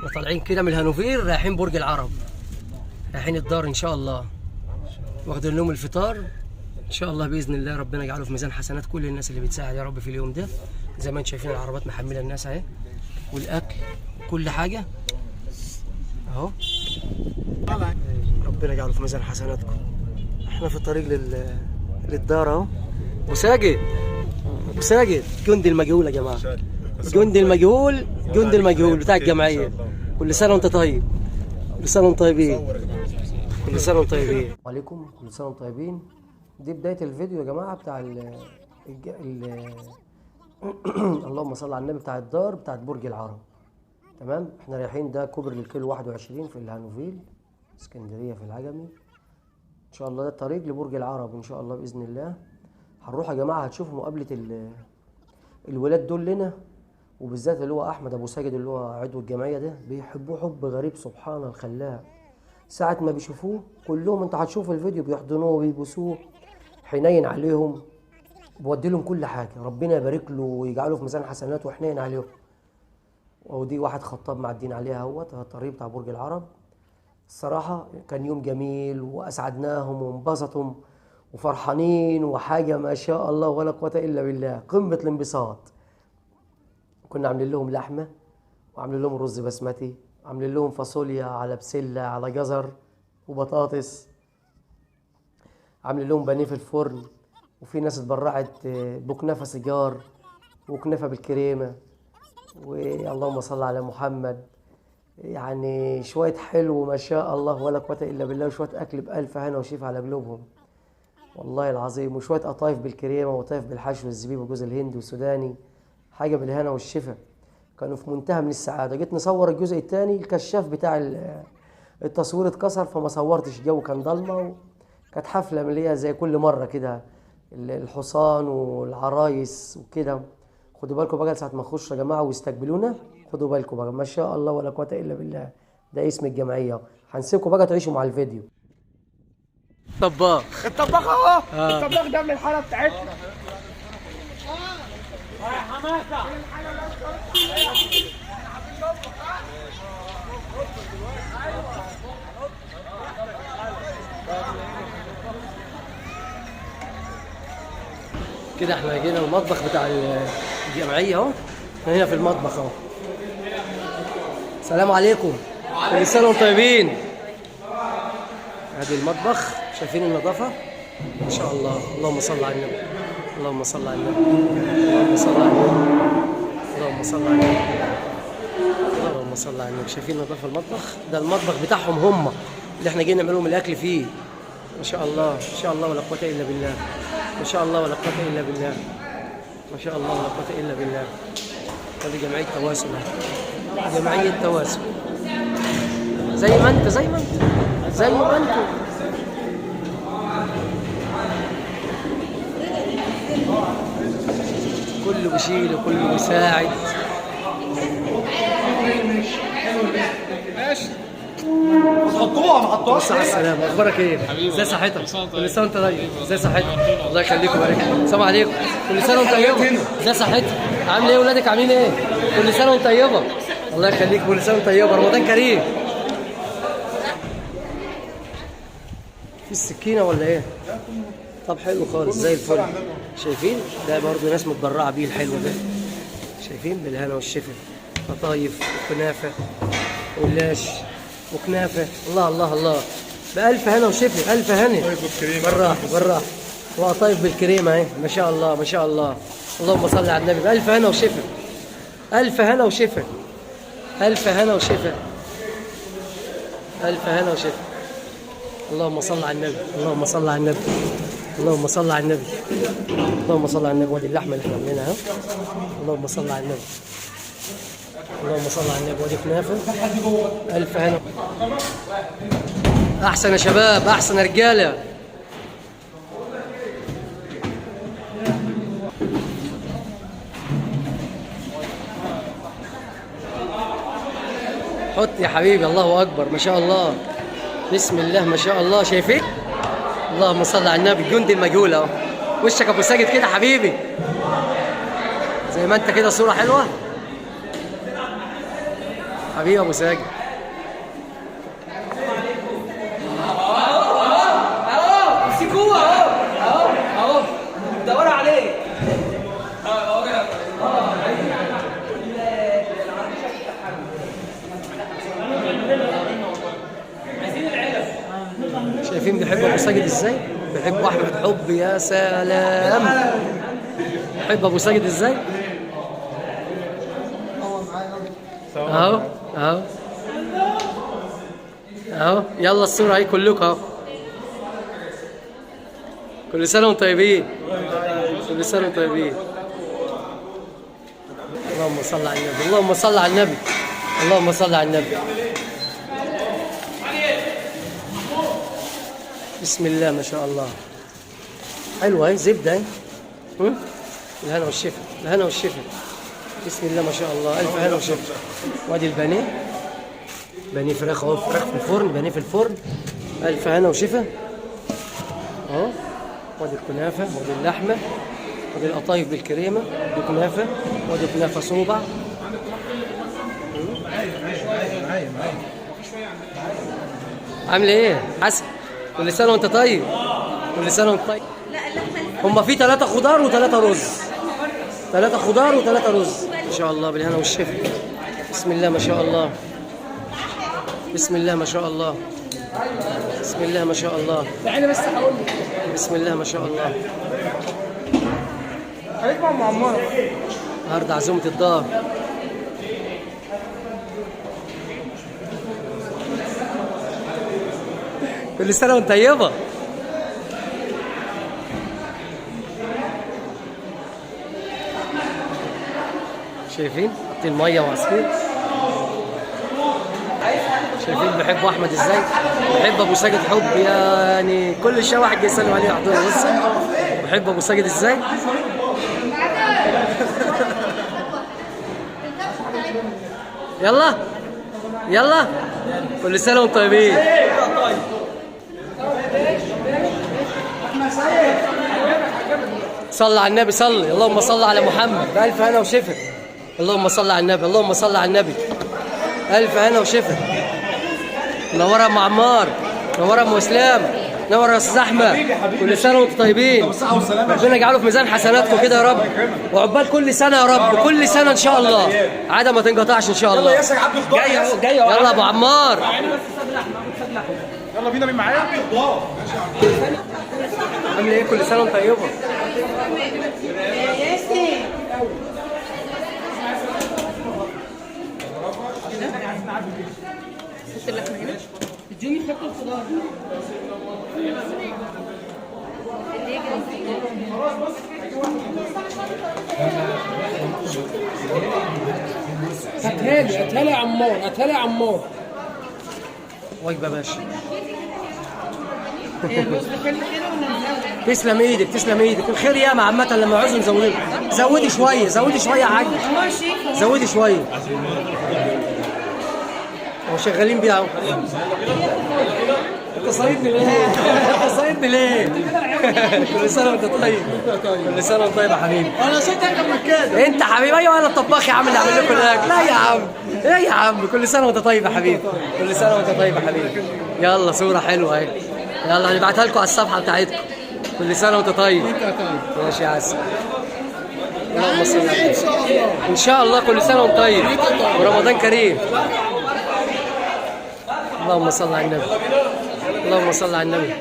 وطالعين كده من الهانوفير رايحين برج العرب، رايحين الدار ان شاء الله، واخدين لهم الفطار ان شاء الله باذن الله. ربنا يجعله في ميزان حسنات كل الناس اللي بتساعد يا رب في اليوم ده. زي ما انتم شايفين العربات محمله الناس اهي، والاكل وكل حاجه اهو. ربنا يجعله في ميزان حسناتكم. احنا في الطريق للدار اهو. ابو ساجد، ابو ساجد، جندي المجهول يا جماعه، جندي المجهول، جندي المجهول بتاع الجمعيه. كل سنه وانت طيب، كل سنه وانتم طيبين، كل سنه وانتم طيبين. وعليكم كل سنه وانتم طيبين. دي بدايه الفيديو يا جماعه بتاع اللهم صل على النبي، بتاع الدار بتاعت برج العرب. تمام، احنا رايحين ده كوبري للكيلو 21 في الهانوفيل، اسكندريه في العجمي ان شاء الله. ده الطريق لبرج العرب ان شاء الله باذن الله. هنروح يا جماعه، هتشوفوا مقابله الولاد دول لنا، وبالذات اللي هو احمد ابو ساجد اللي هو عضو الجمعيه ده، بيحبوه حب غريب سبحان الخلاق. ساعه ما بيشوفوه كلهم، انت هتشوف الفيديو، بيحضنوه وبيبوسوه، حنين عليهم، بودي لهم كل حاجه. ربنا يبارك له ويجعله في ميزان حسناته وحنين عليهم. ودي واحد خطاب معدين عليها اهوت، الطريق بتاع برج العرب. الصراحه كان يوم جميل واسعدناهم وانبسطوا وفرحانين، وحاجه ما شاء الله ولا قوه الا بالله، قمه الانبساط. كنا عاملين لهم لحمه، وعاملين لهم رز بسمتي، عاملين لهم فاصوليا على بسله على جزر وبطاطس، عاملين لهم بانيه في الفرن، وفي ناس اتبرعت بكنافه سيجار وكنافه بالكريمه، واللهم صل على محمد. يعني شويه حلو ما شاء الله ولا قوه الا بالله، وشويه اكل بالف هنا وشيف على قلوبهم والله العظيم، وشويه قطايف بالكريمه وقطايف بالحشو والزبيب وجوز الهند والسوداني، حاجه بالهنا والشفا. كانوا في منتهى من السعاده. جيت نصور الجزء الثاني، الكشاف بتاع التصوير اتكسر فما صورتش، الجو كان ضلمه، كانت حفله من اللي هي زي كل مره كده، الحصان والعرايس وكده. خدوا بالكم بقى ساعه ما نخش يا جماعه ويستقبلونا، خدوا بالكم بقى ما شاء الله ولا قوه الا بالله. ده اسم الجمعيه. هنسيبكم بقى تعيشوا مع الفيديو. طباخ، الطباخ اهو. الطباخ ده من الحاله بتاعتنا. حماسه كده. احنا جينا المطبخ بتاع الجمعيه اهو، احنا هنا في المطبخ اهو. السلام عليكم، كل سنه وانتم طيبين. ادي المطبخ، شايفين النظافه ما شاء الله. اللهم صل على النبي، اللهم صل على النبي، اللهم صل على النبي، اللهم صل على النبي، اللهم صل على النبي. شايفين نظافه المطبخ؟ ده المطبخ بتاعهم هم اللي احنا جايين نعمل لهم الاكل فيه. ما شاء الله ما شاء الله ولا قوه الا بالله، ما شاء الله ولا قوه الا بالله، ما شاء الله ولا قوه الا بالله. هذه جمعيه تواسل، جمعيه تواسل. زي ما انت، زي ما انت، زي ما انت. كله بيشيل وكله بيساعد. ماشي، حطوها ما حطوهاش. بص على السلامة، اخبارك ايه؟ ازي صحتك؟ كل سنة وانت طيب، ازي صحتك؟ الله يخليكم ويبارك لك. السلام عليكم، كل سنة وانت طيبة. ازي صحتك؟ عامل ايه ولادك عاملين ايه؟ كل سنة وانت طيبة. الله يخليك، كل سنة وانت طيبة، رمضان كريم. في السكينة ولا ايه؟ طب حلو خالص زي الفل. شايفين؟ ده برضه ناس متبرعة بيه الحلو ده. شايفين؟ بالهنا والشفا. قطايف وكنافة ولاش وكنافه. الله الله الله، بألف هنا وشفا، ألف هنا. بالراحة بالراحة. وقطايف بالكريمة اهي، ما شاء الله ما شاء الله. اللهم صل على النبي، بألف هنا وشفا، ألف هنا وشفا، ألف هنا وشفا، ألف هنا وشفا. اللهم صل على النبي، اللهم صل على النبي، اللهم صل على النبي، اللهم صل على النبي. ودي اللحمة اللي احنا عاملينها اهو. اللهم صل على النبي، اللهم صل على النبي. ودي كنافه، الف هنا. احسن يا شباب، احسن يا رجاله. حط يا حبيبي. الله اكبر ما شاء الله، بسم الله ما شاء الله. شايفين؟ اللهم صل على النبي. الجندي المجهول اهو، وشك ابو ساجد كده حبيبي، زي ما انت كده، صوره حلوه. حبيبي ابو ساجد. مسكوه اهو مدورة عليه. شايفين بيحب ابو ساجد ازاي؟ بيحب احمد حب، يا سلام. بيحب ابو ساجد ازاي؟ اهو اهو اهو. يلا الصورة اهي كلكم اهو. كل سنة وانتم طيبين. كل سنة وانتم طيبين. اللهم صل على النبي، اللهم صل على النبي، اللهم صل على النبي. بسم الله ما شاء الله. حلوة اهي، زبدة اهي. الهنا والشفا، الهنا والشفا. بسم الله ما شاء الله، ألف هنا وشفا. وادي البانيه، بانيه فراخ اهو، فراخ في الفرن، بانيه في الفرن. ألف هنا وشفا اهو. وادي الكنافة، وادي اللحمة، وادي القطايف بالكريمة، وادي كنافة، وادي كنافة صوبع. عامل ايه؟ حسن، كل سنة وانت طيب. كل سنة وانت طيب. هما في 3 خضار و3 رز. 3 خضار و3 رز. ما شاء الله بالهنا والشفا. بسم الله ما شاء الله. بسم الله ما شاء الله. بسم الله ما شاء الله. تعالى بس هقول لك. بسم الله ما شاء الله. خليك مع معمر. النهارده عزومة الدار. كل سنة وانت طيبة. شايفين؟ حاطين مية وعصير. شايفين بيحبوا احمد ازاي؟ بحب ابو ساجد حب، يعني كل شويه واحد جاي يسلم عليه يحضره. بص بحب ابو ساجد ازاي؟ يلا يلا. كل سنه وانتم طيبين. صلى على النبي، صلي. اللهم صل على محمد بألف هنا وشفا. اللهم صل على النبي، اللهم صل على النبي. ألف هنا وشفا. نورة يا ام عمار، نورة يا ام اسلام، نورة يا استاذ احمد. كل سنه وانتم طيبين. ربنا يجعله في ميزان حسناتكم كده يا رب، وعقبال كل سنه يا رب، كل سنه ان شاء الله، عاده ما تنقطعش ان شاء الله. يلا ياسر عبد الخضار. جاي اهو جاي يلا يا ابو عمار. يلا بينا، مين معايا؟ عامل ايه؟ كل سنه وانت طيبه. اللحمه هنا. اديني حته الخضار. هاتها لي يا عمار، هاتها لي يا عمار. وجبه باشا. الرز كله كده ولا تسلم ايدك، تسلم ايدك. الخير ياما عامه، لما عاوزين نزودها. زودي شويه، زودي شويه يا حاج، زودي شويه. هو شغالين بيها اهو. انت صايدني ليه؟ انت صايدني ليه؟ كل سنه وانت طيب. كل سنه وانت طيب يا حبيبي. انا صوتي اجمل من كده. انت حبيبي. ايوه انا الطباخ يا عم اللي عامل لكم الاكل. لا يا عم، ايه يا عم. كل سنه وانت طيب يا حبيبي. كل سنه وانت طيب يا حبيبي. يلا صوره حلوه اهي. يلا هنبعتها لكم على الصفحه بتاعتكم. كل سنه وانت طيب. ماشي يا عسل. اللهم صل على النبي. ان شاء الله كل سنه وانت طيب، ورمضان كريم. اللهم صل على النبي، اللهم صل على النبي.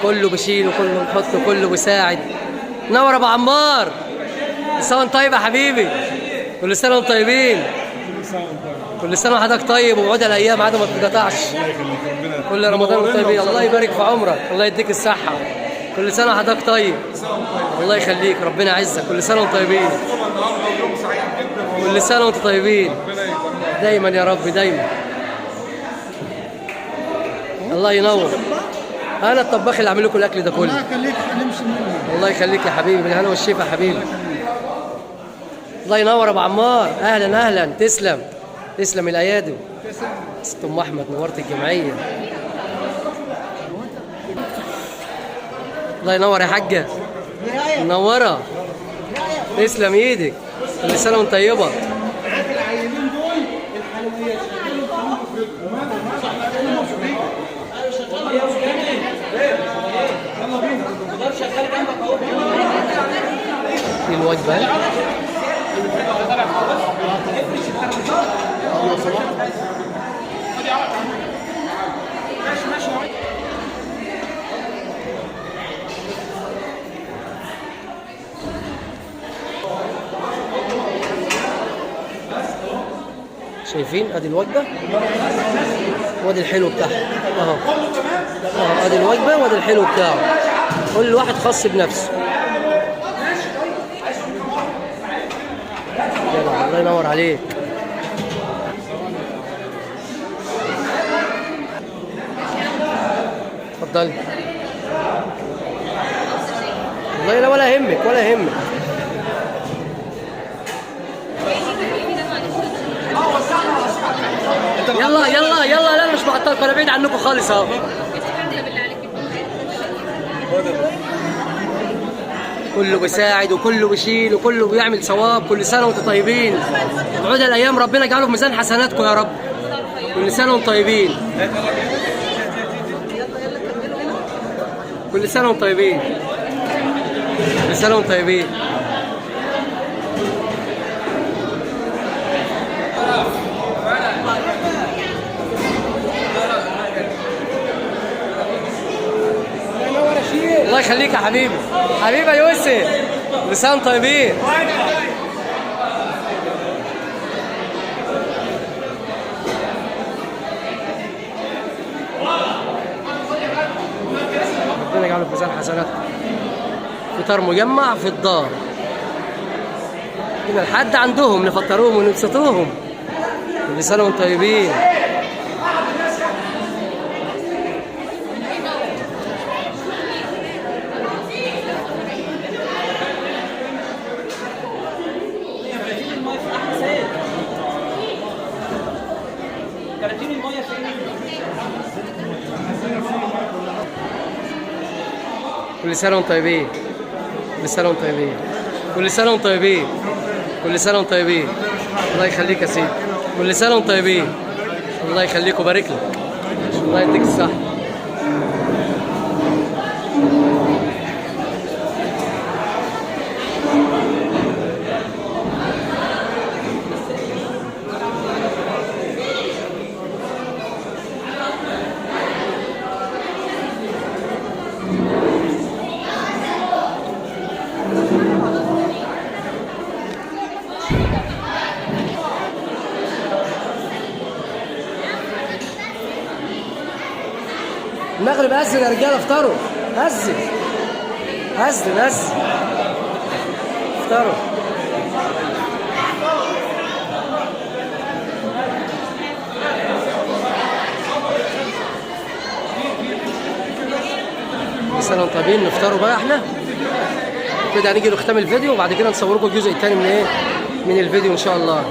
كله بشيل وكله بنحط وكله بيساعد. نور يا ابو عمار. كل سنه وانت طيب يا حبيبي. كل سنه وانتم طيبين. كل سنه وحضرتك طيب، وعود الايام عاده ما بتتقطعش. كل رمضان وانتم طيبين. الله يبارك في عمرك، الله يديك الصحه. كل سنه وحضرتك طيب. الله يخليك، ربنا يعزك. كل سنه وانتم طيبين. كل سنه وانتم طيبين دايما يا رب، دايما. الله ينور. انا الطباخ اللي عامل لكم الاكل ده كله. الله يخليك، هنمشي منه. الله يخليك يا حبيبي، بالهنا والشفا يا حبيبي. الله ينور يا ابو عمار. اهلا اهلا. تسلم، تسلم الايادي. ست ام احمد، نورت الجمعيه. الله ينور يا حاجه، منوره. تسلم ايدك. كل سنه وانت طيبه. العيلين دول فاهم؟ شايفين ادي الوجبه وادي الحلو بتاعها اهو. ادي الوجبه وادي الحلو بتاعه، كل واحد خاص بنفسه. يلا الله ينور عليك. اتفضلي. والله لا ولا يهمك ولا يهمك. يلا يلا يلا، لا انا مش بعطلكم، انا بعيد عنكم خالص اهو. كله بيساعد وكله بيشيل وكله بيعمل ثواب. كل سنه وانتم طيبين، وعود الايام ربنا يجعله في ميزان حسناتكم يا رب. كل سنه وانتم طيبين، كل سنه وانتم طيبين، كل سنه وانتم طيبين. الله يخليك يا حبيبي، حبيبي يا يوسف، كل سنه وانتم طيبين. ربنا يجعله في ميزان حسنات. فطار مجمع في الدار هنا لحد عندهم، نفطروهم ونبسطوهم. كل سنه وانتم طيبين. كل سنة وانتم طيبين، كل سنة وانتم طيبين، كل سنة وانتم طيبين، كل سنة وانتم طيبين. الله يخليك يا سيدي، كل سنة وانتم طيبين. الله يخليك وبارك لك، الله يديك الصحة. المغرب أذن يا رجالة، افطروا. أذن أذن أذن، افطروا. كل سنة وانتم طيبين. نفطروا بقى احنا كده، هنيجي نختم الفيديو وبعد كده نصور لكم الجزء الثاني من ايه، من الفيديو ان شاء الله.